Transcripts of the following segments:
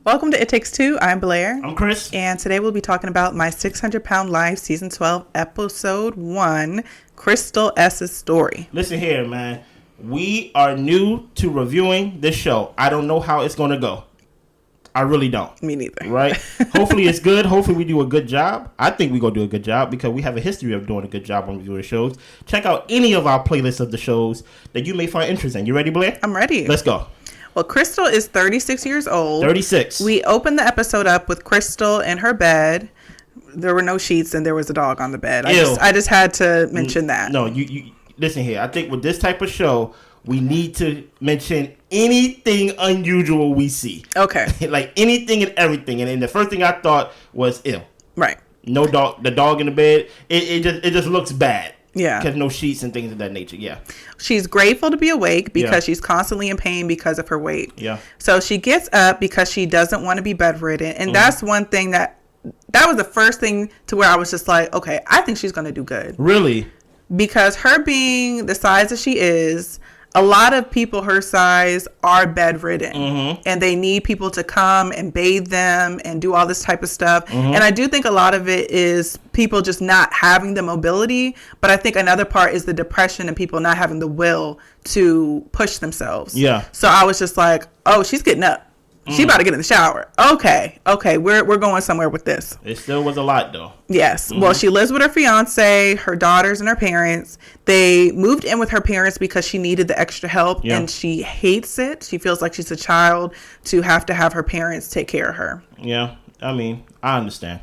Welcome to It Takes Two. I'm Blair. I'm Chris. And today we'll be talking about My 600-Pound Life, Season 12, Episode 1, Krystal S Story. Listen here, man. We are new to reviewing this show. I don't know how it's going to go. I really don't. Me neither. Right? Hopefully it's good. Hopefully we do a good job. I think we're going to do a good job because we have a history of doing a good job on reviewing shows. Check out any of our playlists of the shows that you may find interesting. You ready, Blair? I'm ready. Let's go. Well, Krystal is 36 years old. 36. We opened the episode up with Krystal in her bed. There were no sheets and there was a dog on the bed. I just had to mention that. No, you listen here. I think with this type of show, we need to mention anything unusual we see. Okay. Like anything and everything. And then the first thing I thought was ill. Right. No dog. The dog in the bed. It just looks bad. Yeah. Because no sheets and things of that nature. Yeah. She's grateful to be awake because she's constantly in pain because of her weight. Yeah. So she gets up because she doesn't want to be bedridden. And that's one thing that was the first thing to where I was just like, okay, I think she's going to do good. Really? Because her being the size that she is, a lot of people her size are bedridden and they need people to come and bathe them and do all this type of stuff. And I do think a lot of it is people just not having the mobility. But I think another part is the depression and people not having the will to push themselves. Yeah. So I was just like, oh, she's getting up. She about to get in the shower. Okay, we're going somewhere with this. It still was a lot, though. Yes. Well, she lives with her fiance, her daughters, and her parents. They moved in with her parents because she needed the extra help, and she hates it. She feels like she's a child to have her parents take care of her. Yeah. I mean, I understand.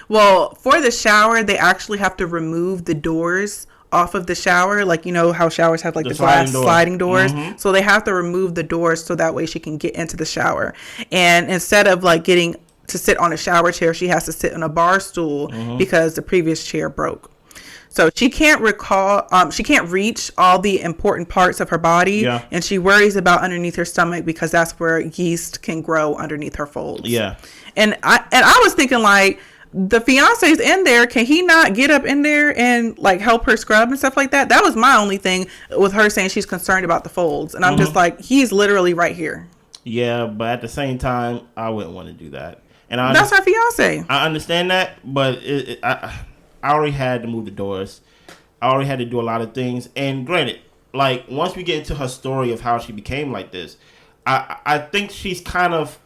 Well, for the shower, they actually have to remove the doors off of the shower, like you know how showers have like the glass sliding doors. So they have to remove the doors so that way she can get into the shower. And instead of like getting to sit on a shower chair, she has to sit on a bar stool because the previous chair broke. So she can't she can't reach all the important parts of her body, and she worries about underneath her stomach because that's where yeast can grow underneath her folds. Yeah. And I was thinking like, the fiance's in there. Can he not get up in there and like help her scrub and stuff like that? That was my only thing with her saying she's concerned about the folds. And I'm just like, he's literally right here. Yeah, but at the same time, I wouldn't want to do that. And that's her fiance. I understand that, but I already had to move the doors. I already had to do a lot of things. And granted, like once we get into her story of how she became like this, I think she's kind of,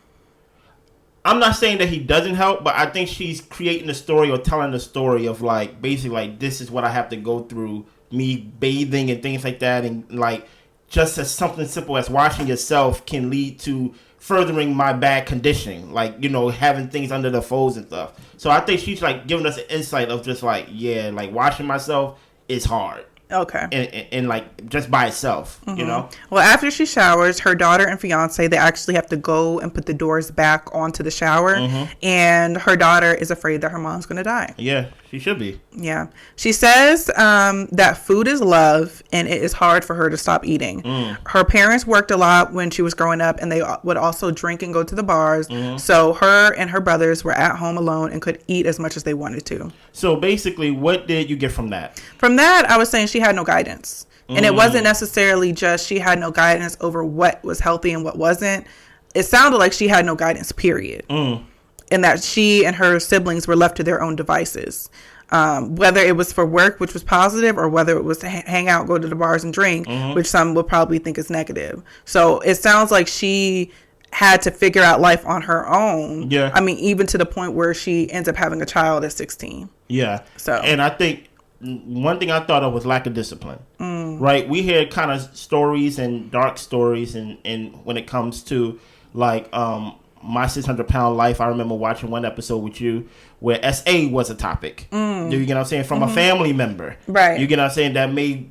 I'm not saying that he doesn't help, but I think she's creating a story or telling the story of like basically like this is what I have to go through, me bathing and things like that, and like just as something simple as washing yourself can lead to furthering my bad conditioning, like you know having things under the folds and stuff. So I think she's like giving us an insight of just like like washing myself is hard. Okay. And like just by itself, you know? Well, after she showers, her daughter and fiance, they actually have to go and put the doors back onto the shower. And her daughter is afraid that her mom's going to die. Yeah, she should be. Yeah. She says that food is love and it is hard for her to stop eating. Her parents worked a lot when she was growing up and they would also drink and go to the bars. So her and her brothers were at home alone and could eat as much as they wanted to. So basically, what did you get from that? From that, I was saying she had no guidance. And it wasn't necessarily just she had no guidance over what was healthy and what wasn't. It sounded like she had no guidance, period. And that she and her siblings were left to their own devices. Whether it was for work, which was positive, or whether it was to hang out, go to the bars and drink, which some would probably think is negative. So it sounds like she had to figure out life on her own. Yeah. I mean, even to the point where she ends up having a child at 16. Yeah. So, and I think one thing I thought of was lack of discipline. Right? We hear kind of stories and dark stories, and when it comes to like My 600-Pound Life, I remember watching one episode with you where SA was a topic. Do you get what I'm saying? From a family member. Right. You get what I'm saying? That may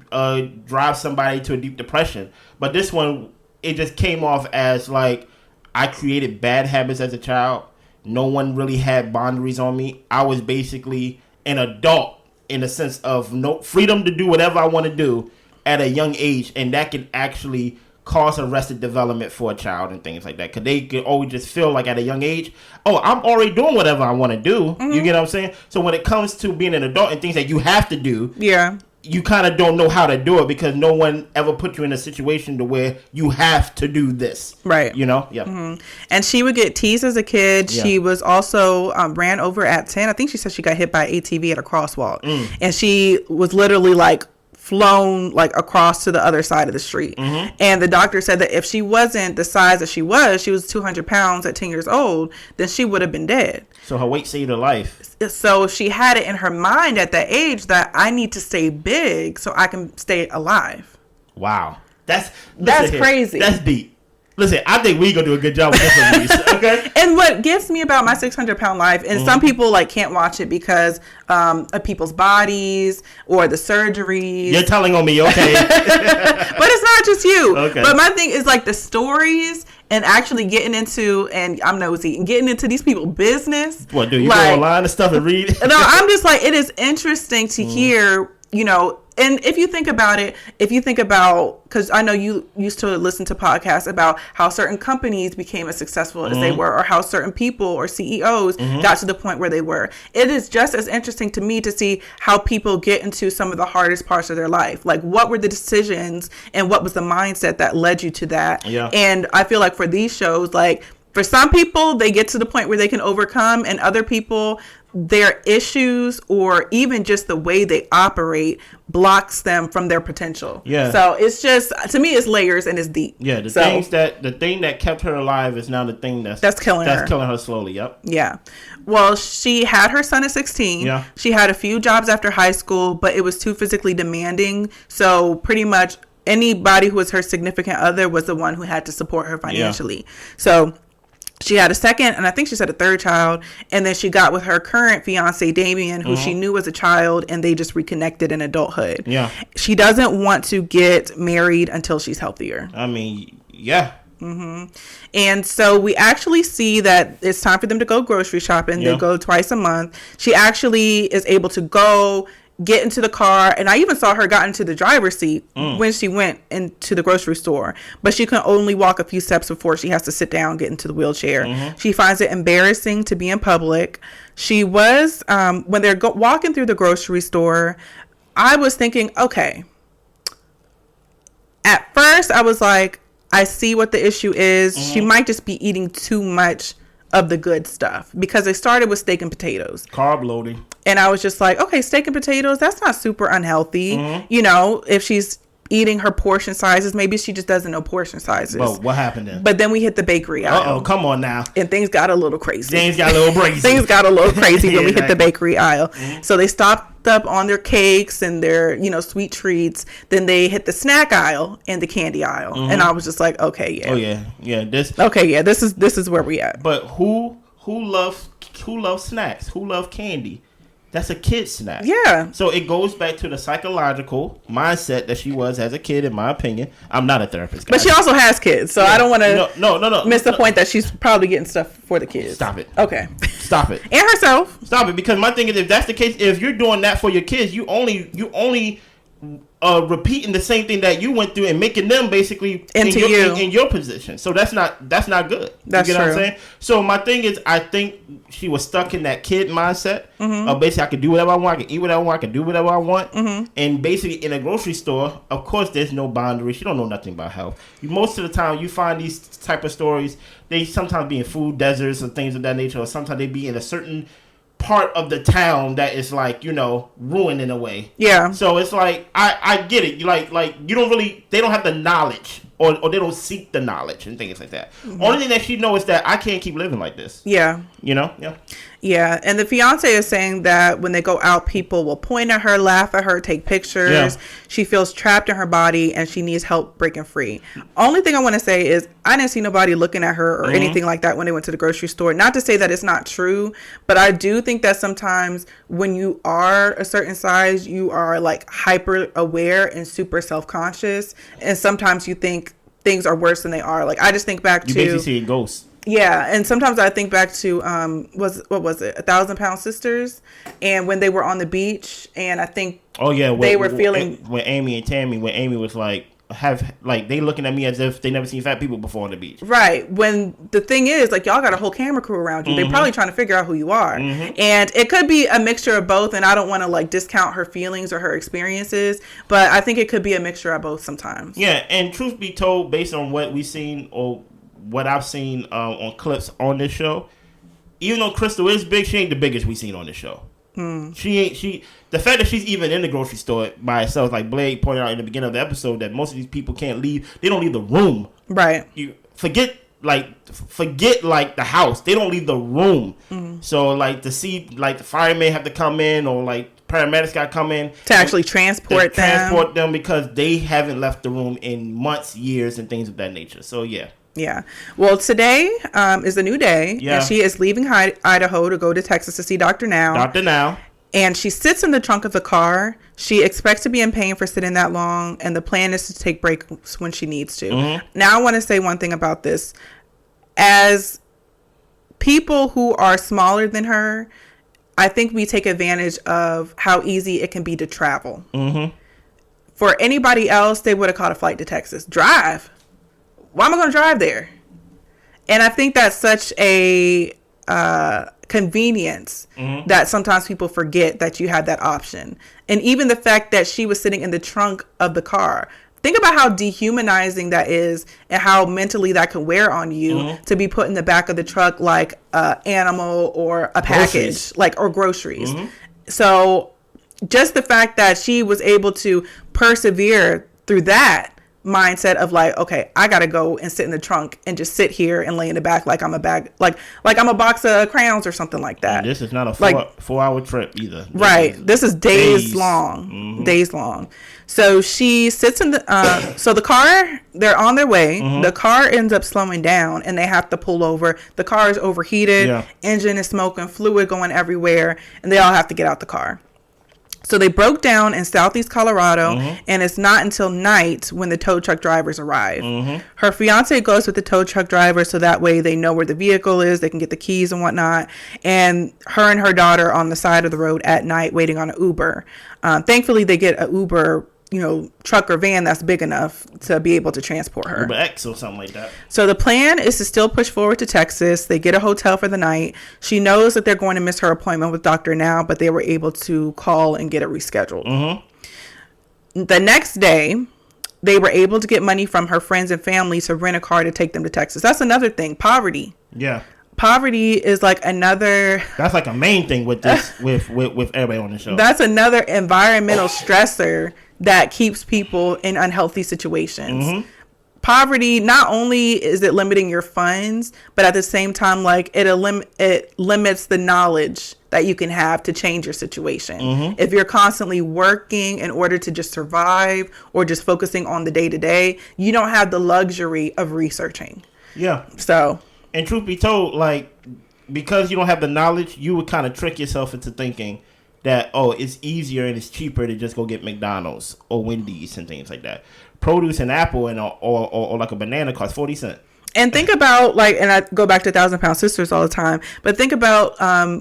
drive somebody to a deep depression. But this one, it just came off as like, I created bad habits as a child. No one really had boundaries on me. I was basically an adult in the sense of no freedom to do whatever I want to do at a young age. And that can actually cause arrested development for a child and things like that. Because they could always just feel like at a young age, oh, I'm already doing whatever I want to do. You get what I'm saying? So when it comes to being an adult and things that you have to do, you kind of don't know how to do it because no one ever put you in a situation to where you have to do this. Right. You know? Yeah. Mm-hmm. And she would get teased as a kid. Yeah. She was also ran over at 10. I think she said she got hit by an ATV at a crosswalk. And she was literally like flown like across to the other side of the street. And the doctor said that if she wasn't the size that she was 200 pounds at 10 years old, then she would have been dead. So her weight saved her life. So she had it in her mind at that age that I need to stay big so I can stay alive. Wow. That's crazy. That's deep. Listen, I think we gonna do a good job with this one, Reese, okay? And what gets me about my 600-pound life, and some people like can't watch it because of people's bodies or the surgeries. You're telling on me, okay? But it's not just you. Okay. But my thing is like the stories and actually getting into, and I'm nosy, and getting into these people's business. What, do you go online and stuff and read? No, I'm just like, it is interesting to hear, you know. And if you think about it, because I know you used to listen to podcasts about how certain companies became as successful as they were, or how certain people or CEOs got to the point where they were. It is just as interesting to me to see how people get into some of the hardest parts of their life. Like, what were the decisions and what was the mindset that led you to that? Yeah. And I feel like for these shows, like, for some people, they get to the point where they can overcome, and other people, their issues or even just the way they operate blocks them from their potential. Yeah. So it's just, to me, it's layers and it's deep. Yeah. The thing that kept her alive is now the thing that's killing her. That's killing her slowly. Yep. Yeah. Well, she had her son at 16. Yeah. She had a few jobs after high school, but it was too physically demanding. So pretty much anybody who was her significant other was the one who had to support her financially. Yeah. So she had a second, and I think she said a third child, and then she got with her current fiance, Damien, who she knew as a child, and they just reconnected in adulthood. Yeah. She doesn't want to get married until she's healthier. I mean, yeah. And so we actually see that it's time for them to go grocery shopping. Yeah. They go twice a month. She actually is able to go get into the car, and I even saw her got into the driver's seat when she went into the grocery store, but she can only walk a few steps before she has to sit down, get into the wheelchair. She finds it embarrassing to be in public. She was when they're walking through the grocery store, I was thinking, okay, at first I was like, I see what the issue is. She might just be eating too much of the good stuff, because they started with steak and potatoes, carb loading. And I was just like, okay, steak and potatoes, that's not super unhealthy. You know, if she's eating her portion sizes, maybe she just doesn't know portion sizes. But what happened then? But then we hit the bakery aisle. Come on now. And things got a little crazy. Things got a little crazy when we hit the bakery aisle. So they stopped up on their cakes and their, you know, sweet treats. Then they hit the snack aisle and the candy aisle. And I was just like, okay, yeah. Oh yeah. This is where we at. But who loves snacks? Who loves candy? That's a kid snack. Yeah. So it goes back to the psychological mindset that she was as a kid, in my opinion. I'm not a therapist, guys. But she also has kids, so I don't want to miss the point that she's probably getting stuff for the kids. Stop it. Okay. Stop it. And herself. Stop it, because my thing is, if that's the case, if you're doing that for your kids, you only repeating the same thing that you went through and making them basically in your position. So that's not good. That's you get true. What I'm saying? So my thing is, I think she was stuck in that kid mindset of basically, I can do whatever I want, I can eat whatever I want, I can do whatever I want. And basically in a grocery store, of course, there's no boundaries. You don't know nothing about health. Most of the time you find these type of stories, they sometimes be in food deserts or things of that nature, or sometimes they be in a certain part of the town that is like, you know, ruined in a way. Yeah. So it's like, I get it. Like you don't really, they don't have the knowledge, or they don't seek the knowledge and things like that. Only thing that she knows is that I can't keep living like this. Yeah. You know? Yeah. Yeah. And the fiance is saying that when they go out, people will point at her, laugh at her, take pictures. Yeah. She feels trapped in her body and she needs help breaking free. Only thing I want to say is I didn't see nobody looking at her or anything like that when they went to the grocery store. Not to say that it's not true, but I do think that sometimes when you are a certain size, you are like hyper aware and super self-conscious. And sometimes you think things are worse than they are. Like I just think back to... You basically see ghosts. Yeah, and sometimes I think back to what was it, 1,000 Pound Sisters, and when they were on the beach, and I think they were feeling when Amy and Tammy, when Amy was like have like they looking at me as if they never seen fat people before on the beach. Right. When the thing is, like, y'all got a whole camera crew around you. They're probably trying to figure out who you are. And it could be a mixture of both. And I don't want to like discount her feelings or her experiences, but I think it could be a mixture of both sometimes. Yeah. And truth be told, based on what we've seen or what I've seen on clips on this show, even though Krystal is big, she ain't the biggest we've seen on this show. The fact that she's even in the grocery store by herself, like Blade pointed out in the beginning of the episode, that most of these people can't leave. They don't leave the room. Right. You forget like the house. They don't leave the room. So like to see like the firemen have to come in, or like paramedics got to come in to actually transport them because they haven't left the room in months, years, and things of that nature. So yeah. Yeah. Well, today is a new day. Yeah. And she is leaving Idaho to go to Texas to see Dr. Now. Dr. Now. And she sits in the trunk of the car. She expects to be in pain for sitting that long. And the plan is to take breaks when she needs to. Now, I want to say one thing about this. As people who are smaller than her, I think we take advantage of how easy it can be to travel. For anybody else, they would have caught a flight to Texas. Drive. Why am I going to drive there? And I think that's such a convenience that sometimes people forget that you have that option. And even the fact that she was sitting in the trunk of the car. Think about how dehumanizing that is and how mentally that can wear on you to be put in the back of the truck like an animal or a package, or groceries. So just the fact that she was able to persevere through that mindset of like, okay, I gotta go and sit in the trunk and just sit here and lay in the back like I'm a bag, like I'm a box of crayons or something like that. And this is not a 4-hour trip either. This is days long. Days long. So she sits in the so the car, they're on their way. The car ends up slowing down and they have to pull over. The car is overheated, engine is smoking, fluid going everywhere, and they all have to get out the car. So they broke down in southeast Colorado, and it's not until night when the tow truck drivers arrive. Her fiance goes with the tow truck driver so that way they know where the vehicle is, they can get the keys and whatnot. And her and her daughter on the side of the road at night waiting on an Uber. Thankfully, they get an Uber, truck or van that's big enough to be able to transport her. Uber X or something like that. So the plan is to still push forward to Texas. They get a hotel for the night. She knows that they're going to miss her appointment with Dr. Now, but they were able to call and get it rescheduled. The next day, they were able to get money from her friends and family to rent a car to take them to Texas. That's another thing. Poverty. Yeah. Poverty is like another. That's like a main thing with this, with everybody on the show. That's another environmental stressor that keeps people in unhealthy situations. Poverty, not only is it limiting your funds, but at the same time, like it limits the knowledge that you can have to change your situation. If you're constantly working in order to just survive or just focusing on the day to day, you don't have the luxury of researching. Yeah. So. And truth be told, like, because you don't have the knowledge, you would kind of trick yourself into thinking that, it's easier and it's cheaper to just go get McDonald's or Wendy's and things like that. Produce an apple and or like a banana costs 40 cents. And think about, like, and I go back to 1,000-Pound Sisters all the time, but think about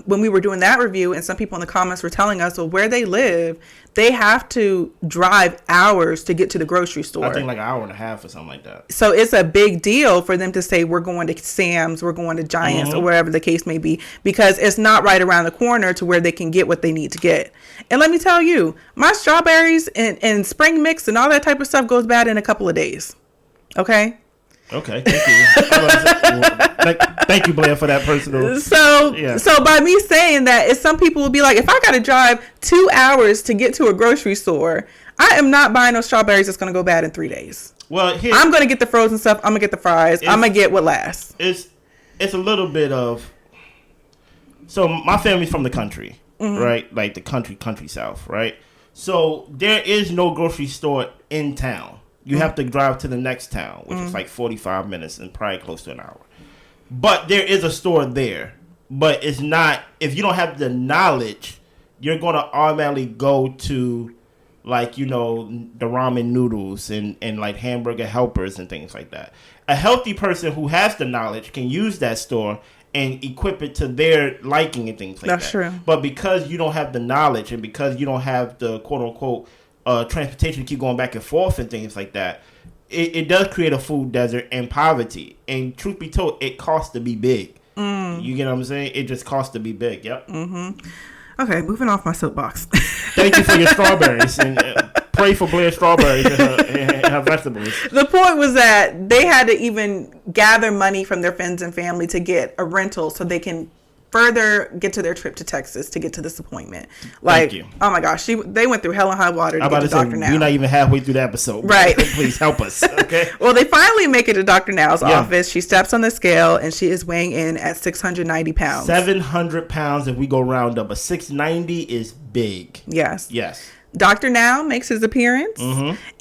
when we were doing that review and some people in the comments were telling us, well, where they live, they have to drive hours to get to the grocery store. I think like an hour and a half or something like that. So it's a big deal for them to say, we're going to Sam's, we're going to Giant's, or wherever the case may be, because it's not right around the corner to where they can get what they need to get. And let me tell you, my strawberries and spring mix and all that type of stuff goes bad in a couple of days. Okay? Okay, thank you. Thank you, Blair, for that personal. So by me saying that, some people will be like, if I got to drive 2 hours to get to a grocery store, I am not buying those strawberries that's going to go bad in 3 days. Well, I'm going to get the frozen stuff. I'm going to get the fries. I'm going to get what lasts. It's a little bit of. So my family's from the country, right? Like the country south, right? So there is no grocery store in town. You have to drive to the next town, which is like 45 minutes and probably close to an hour. But there is a store there. But it's not, if you don't have the knowledge, you're going to automatically go to, like, the ramen noodles and like hamburger helpers and things like that. A healthy person who has the knowledge can use that store and equip it to their liking and things like that. That's true. But because you don't have the knowledge and because you don't have the quote-unquote transportation to keep going back and forth and things like that, it does create a food desert and poverty. And truth be told, it costs to be big. You get what I'm saying? It just costs to be big. Yep. Okay, moving off my soapbox. Thank you for your strawberries, and pray for Blair's strawberries and her vegetables. The point was that they had to even gather money from their friends and family to get a rental so they can further get to their trip to Texas to get to this appointment. Like, Thank you. Oh my gosh, they went through hell and high water to get to Dr. Now. We're not even halfway through the episode. Right. Please help us. Okay. Well, they finally make it to Dr. Now's office. She steps on the scale and she is weighing in at 690 pounds. 700 pounds if we go round up. But 690 is big. Yes. Yes. Dr. Now makes his appearance,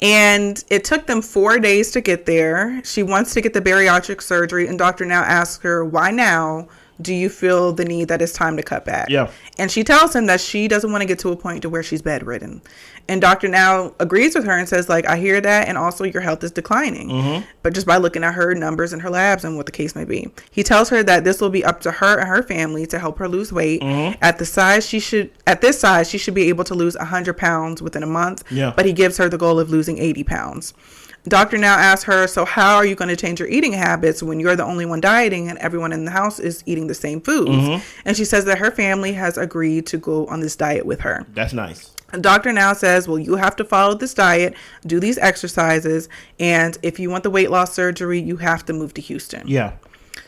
and it took them 4 days to get there. She wants to get the bariatric surgery, and Dr. Now asks her, why now? Do you feel the need that it's time to cut back? Yeah. And she tells him that she doesn't want to get to a point to where she's bedridden. And Dr. Now agrees with her and says, like, I hear that, and also your health is declining. But just by looking at her numbers and her labs and what the case may be. He tells her that this will be up to her and her family to help her lose weight. At this size, she should be able to lose 100 pounds within a month. Yeah. But he gives her the goal of losing 80 pounds. Doctor Now asks her, so how are you going to change your eating habits when you're the only one dieting and everyone in the house is eating the same foods? And she says that her family has agreed to go on this diet with her. That's nice. Dr. Now says, well, you have to follow this diet, do these exercises, and if you want the weight loss surgery, you have to move to Houston. Yeah.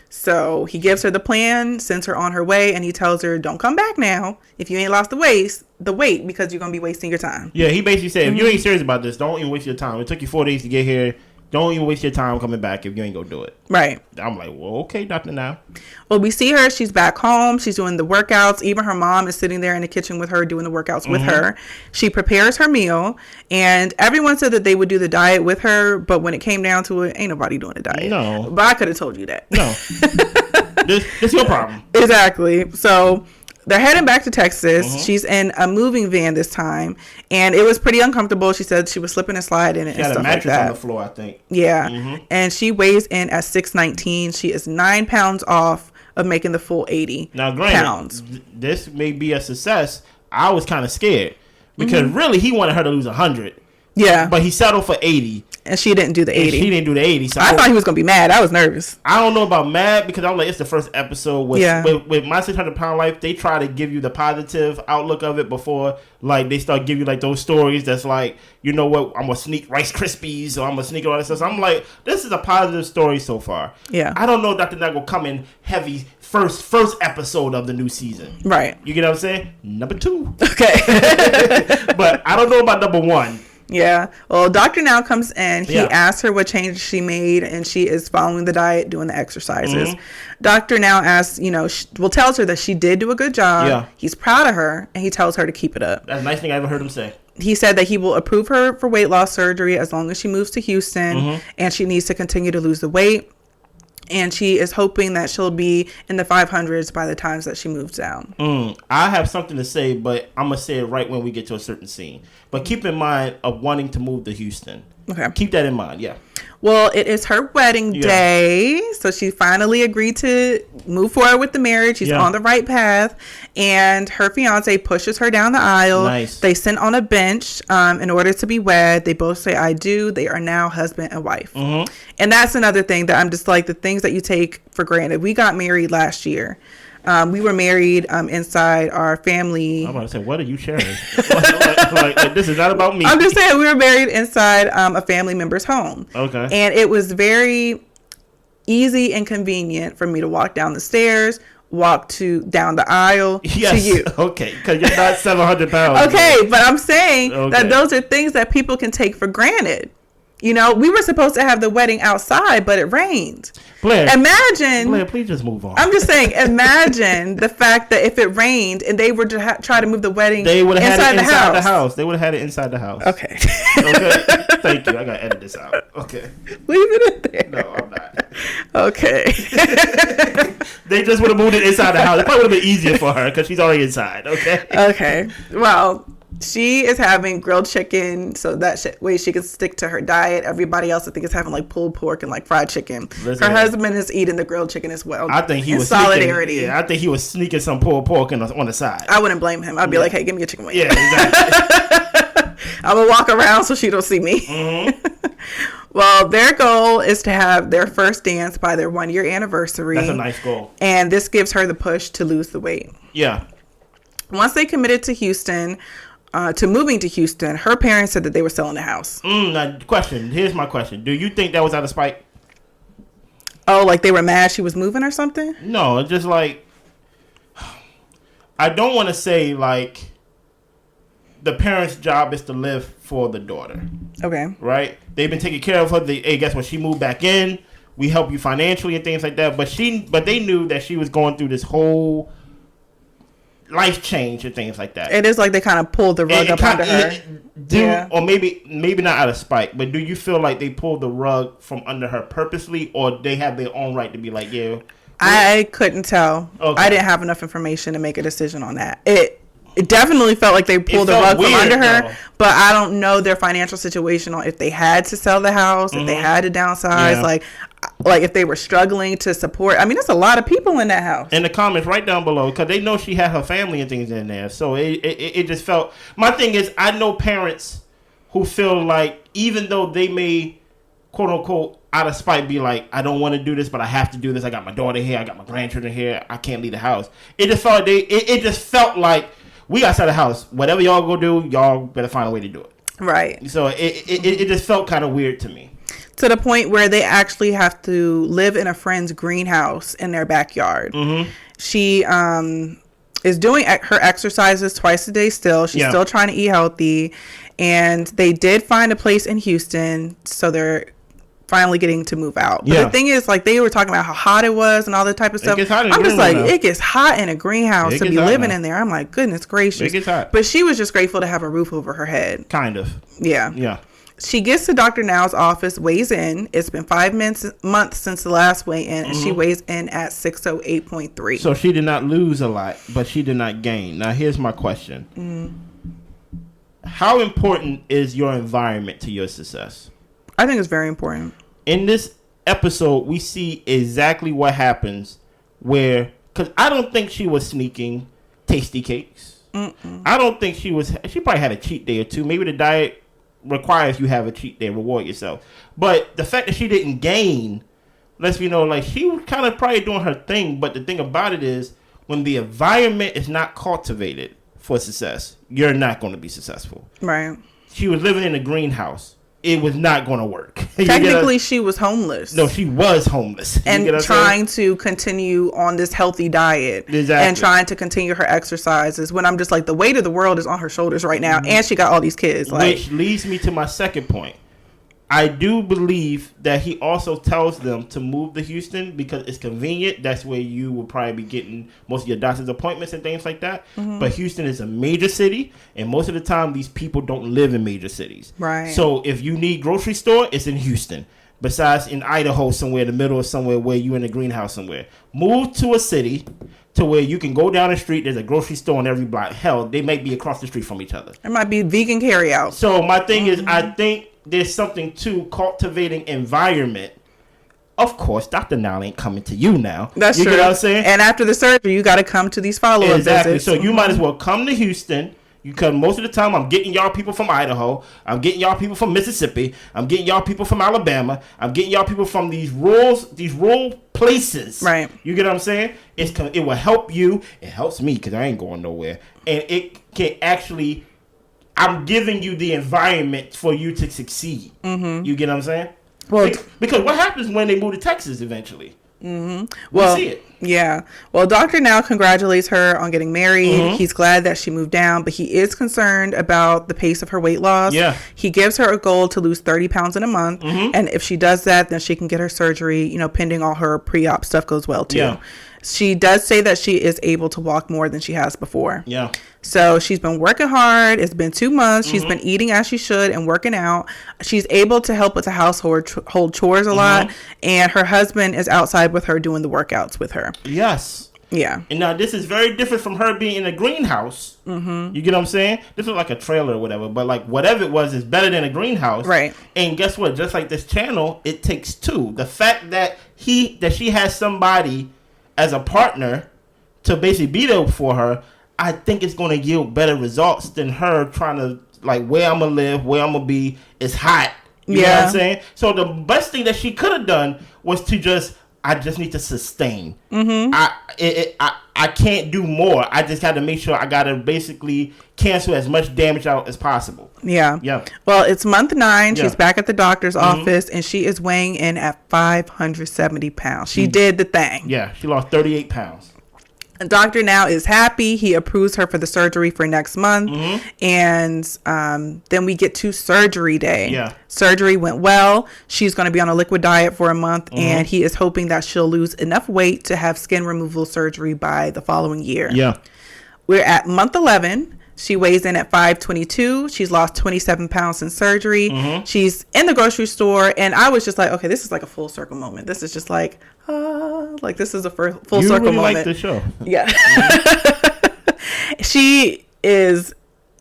So he gives her the plan, sends her on her way, and he tells her, don't come back now if you ain't lost the weight because you're going to be wasting your time. Yeah, he basically said, if you ain't serious about this, don't even waste your time. It took you 4 days to get here. Don't even waste your time coming back if you ain't going to do it. Right. I'm like, well, okay, Dr. Now. Well, we see her. She's back home. She's doing the workouts. Even her mom is sitting there in the kitchen with her doing the workouts with her. She prepares her meal. And everyone said that they would do the diet with her. But when it came down to it, ain't nobody doing a diet. No. But I could have told you that. No. This your problem. Exactly. So they're heading back to Texas. She's in a moving van this time. And it was pretty uncomfortable. She said she was slipping and sliding and stuff like that. She had a mattress on the floor, I think. Yeah. And she weighs in at 619. She is 9 pounds off of making the full 80 now, granted, pounds. This may be a success. I was kind of scared because really he wanted her to lose 100. Yeah. But he settled for 80. And she didn't do the 80. She didn't do the 80. So I thought he was going to be mad. I was nervous. I don't know about mad because I'm like, it's the first episode. With My 600 Pound Life, they try to give you the positive outlook of it before like they start giving you like those stories that's like, you know what, I'm going to sneak Rice Krispies or I'm going to sneak all that stuff. So I'm like, this is a positive story so far. Yeah. I don't know if Dr. Nag will come in heavy first episode of the new season. Right. You get what I'm saying? Number 2. Okay. But I don't know about number 1. Yeah. Well, Dr. Now comes in. He asks her what changes she made, and she is following the diet, doing the exercises. Dr. Now asks, tells her that she did do a good job. Yeah. He's proud of her, and he tells her to keep it up. That's a nice thing I ever heard him say. He said that he will approve her for weight loss surgery as long as she moves to Houston, and she needs to continue to lose the weight. And she is hoping that she'll be in the 500s by the time that she moves down. I have something to say, but I'm going to say it right when we get to a certain scene. But keep in mind of wanting to move to Houston. Okay. Keep that in mind, yeah. Well, it is her wedding day, so she finally agreed to move forward with the marriage. She's on the right path, and her fiance pushes her down the aisle. Nice. They sit on a bench in order to be wed. They both say, I do. They are now husband and wife. And that's another thing that I'm just like, the things that you take for granted. We got married last year. We were married inside our family. I'm about to say, what are you sharing? like, this is not about me. I'm just saying, we were married inside a family member's home. Okay. And it was very easy and convenient for me to walk down the stairs, walk down the aisle to you. Okay, because you're not 700 pounds. Okay, but I'm saying that those are things that people can take for granted. We were supposed to have the wedding outside, but it rained. Blair, please just move on. I'm just saying, imagine the fact that if it rained and they were to try to move the wedding they would have had it inside the house. house. They would have had it inside the house. Okay. Okay. Thank you. I got to edit this out. Okay. Leave it in there. No, I'm not. Okay. They just would have moved it inside the house. It probably would have been easier for her because she's already inside. Okay. Okay. Well, she is having grilled chicken, so that way she can stick to her diet. Everybody else, I think, is having like pulled pork and like fried chicken. Her husband is eating the grilled chicken as well. I think he was solidarity. I think he was sneaking some pulled pork on the side. I wouldn't blame him. I'd be like, "Hey, give me a chicken wing." Yeah, exactly. I'm gonna walk around so she don't see me. Well, their goal is to have their first dance by their 1 year anniversary. That's a nice goal. And this gives her the push to lose the weight. Yeah. Once they committed to Houston, to moving to Houston, her parents said that they were selling the house. Now, here's my question. Do you think that was out of spite? Oh, like they were mad she was moving or something? No, it's just like, I don't want to say like the parents' job is to live for the daughter. Okay. Right? They've been taking care of her. Hey, guess what? She moved back in. We help you financially and things like that. But they knew that she was going through this whole life change and things like that. It is like they kind of pulled the rug up under her. Or maybe not out of spite, but do you feel like they pulled the rug from under her purposely, or they have their own right to be like, yeah? I couldn't tell. Okay. I didn't have enough information to make a decision on that. It definitely felt like they pulled the rug from under her, but I don't know their financial situation on if they had to sell the house, if they had to downsize, like if they were struggling to support. I mean, there's a lot of people in that house. In the comments right down below, because they know she had her family and things in there. So it just felt. My thing is, I know parents who feel like even though they may, quote unquote, out of spite be like, I don't want to do this, but I have to do this. I got my daughter here. I got my grandchildren here. I can't leave the house. It just felt it just felt like, we got to sell the house. Whatever y'all go do, y'all better find a way to do it. Right. So it just felt kind of weird to me. To the point where they actually have to live in a friend's greenhouse in their backyard. Mm-hmm. She is doing her exercises twice a day still. She's still trying to eat healthy. And they did find a place in Houston, so they're finally getting to move out. But the thing is, like, they were talking about how hot it was and all that type of stuff. I'm just like, it gets hot in a greenhouse to be living in there. I'm like, goodness gracious. It gets hot. But she was just grateful to have a roof over her head. Kind of. Yeah. Yeah. She gets to Dr. Now's office, weighs in. It's been 5 months since the last weigh-in, and she weighs in at 608.3. So she did not lose a lot, but she did not gain. Now, here's my question. How important is your environment to your success? I think it's very important. In this episode, we see exactly what happens where, because I don't think she was sneaking tasty cakes. I don't think she probably had a cheat day or two. Maybe the diet requires you have a cheat day, reward yourself. But the fact that she didn't gain lets me know, like, she was kind of probably doing her thing. But the thing about it is, when the environment is not cultivated for success, you're not going to be successful. Right. She was living in a greenhouse. It was not going to work. Technically, she was homeless. No, she was homeless. And trying to continue on this healthy diet. Exactly. And trying to continue her exercises. When I'm just like, the weight of the world is on her shoulders right now. And she got all these kids. Which leads me to my second point. I do believe that he also tells them to move to Houston because it's convenient. That's where you will probably be getting most of your doctor's appointments and things like that. Mm-hmm. But Houston is a major city, and most of the time, these people don't live in major cities. Right. So if you need grocery store, it's in Houston. Besides in Idaho somewhere, in the middle of somewhere where you're in a greenhouse somewhere. Move to a city to where you can go down the street. There's a grocery store on every block. Hell, they might be across the street from each other. It might be vegan carryout. So my thing is, I think there's something to cultivating environment. Of course, Dr. Now ain't coming to you now. That's true. You get what I'm saying? And after the surgery, you got to come to these follow-up visits. So you might as well come to Houston. Because most of the time, I'm getting y'all people from Idaho. I'm getting y'all people from Mississippi. I'm getting y'all people from Alabama. I'm getting y'all people from these rural places. Right. You get what I'm saying? It will help you. It helps me because I ain't going nowhere. And it can actually, I'm giving you the environment for you to succeed. Mm-hmm. You get what I'm saying? Well, because what happens when they move to Texas eventually? Mm-hmm. Well, see it. Yeah. Well, Dr. Now congratulates her on getting married. Mm-hmm. He's glad that she moved down, but he is concerned about the pace of her weight loss. Yeah. He gives her a goal to lose 30 pounds in a month. Mm-hmm. And if she does that, then she can get her surgery, pending all her pre-op stuff goes well too. Yeah. She does say that she is able to walk more than she has before. Yeah. So she's been working hard. It's been 2 months. She's been eating as she should and working out. She's able to help with the household chores a lot. And her husband is outside with her doing the workouts with her. Yes. Yeah. And now this is very different from her being in a greenhouse. Mm-hmm. You get what I'm saying? This was like a trailer or whatever. But like whatever it was is better than a greenhouse. Right. And guess what? Just like this channel, it takes two. The fact that she has somebody as a partner to basically be there for her, I think it's going to yield better results than her trying to, like, where I'm going to live, where I'm going to be. It's hot. You know what I'm saying? So the best thing that she could have done was to I just need to sustain. Mm-hmm. I can't do more. I just got to make sure I got to basically cancel as much damage out as possible. Yeah. Well, it's month 9. She's back at the doctor's office, and she is weighing in at 570 pounds. She did the thing. Yeah, she lost 38 pounds. The doctor now is happy. He approves her for the surgery for next month. Mm-hmm. And then we get to surgery day. Yeah. Surgery went well. She's going to be on a liquid diet for a month. Mm-hmm. And he is hoping that she'll lose enough weight to have skin removal surgery by the following year. Yeah. We're at month 11. She weighs in at 522. She's lost 27 pounds in surgery. Mm-hmm. She's in the grocery store. And I was just like, okay, this is like a full circle moment. This is just like this is a full circle moment. You really like the show. Yeah. Mm-hmm. She is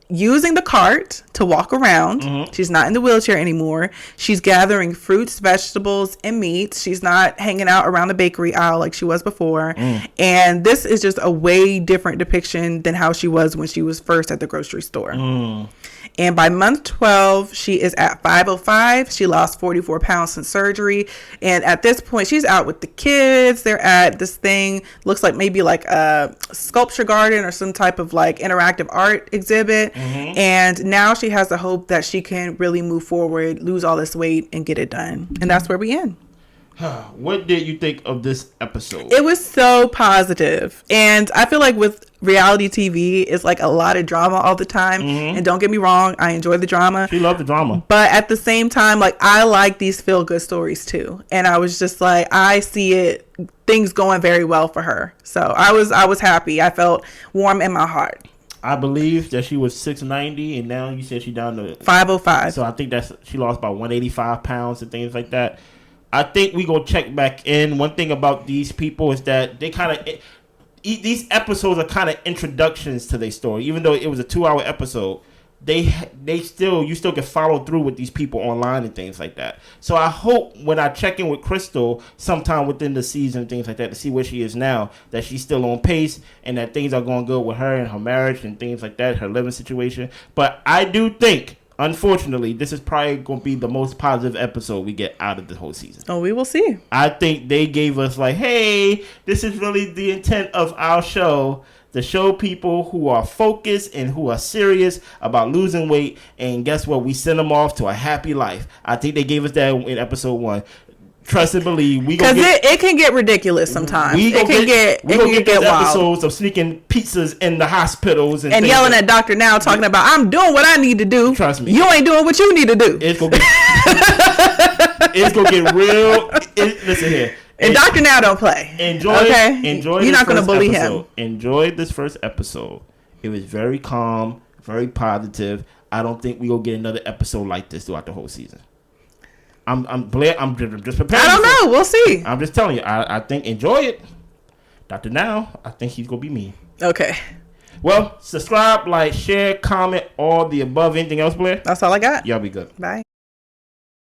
using the cart to walk around. Mm-hmm. She's not in the wheelchair anymore. She's gathering fruits, vegetables, and meats. She's not hanging out around the bakery aisle like she was before. And this is just a way different depiction than how she was when she was first at the grocery store. And by month 12, she is at 505. She lost 44 pounds since surgery. And at this point, she's out with the kids. They're at this thing, looks like maybe like a sculpture garden or some type of like interactive art exhibit. Mm-hmm. And now she has the hope that she can really move forward, lose all this weight, and get it done. And that's where we end. What did you think of this episode? It was so positive. And I feel like with reality TV, it's like a lot of drama all the time. Mm-hmm. And don't get me wrong, I enjoy the drama. She loved the drama. But at the same time, like, I like these feel-good stories too. And I was just like, I see things going very well for her. So I was happy. I felt warm in my heart. I believe that she was 690, and now you said she's down to 505. So I think she lost about 185 pounds and things like that. I think we go check back in. One thing about these people is that they kind of these episodes are kind of introductions to their story. Even though it was a 2-hour episode, you still can follow through with these people online and things like that. So I hope when I check in with Krystal sometime within the season and things like that to see where she is now, that she's still on pace and that things are going good with her and her marriage and things like that, her living situation. But I do think, unfortunately, this is probably going to be the most positive episode we get out of the whole season. Oh, we will see. I think they gave us like, hey, this is really the intent of our show, to show people who are focused and who are serious about losing weight. And guess what? We send them off to a happy life. I think they gave us that in episode 1. Trust and believe. Because it can get ridiculous sometimes. It can get wild. Episodes of sneaking pizzas in the hospitals and yelling at Dr. Now, talking about, I'm doing what I need to do. Trust me. You ain't doing what you need to do. It's going to get real. Listen here. And Dr. Now don't play. Enjoy. You're not going to bully him. Enjoy this first episode. It was very calm, very positive. I don't think we will get another episode like this throughout the whole season. I'm just preparing. I don't know. We'll see. I'm just telling you. I think enjoy it. Dr. Now, I think he's gonna be mean. Okay. Well, subscribe, like, share, comment, all the above. Anything else, Blair? That's all I got. Y'all be good. Bye.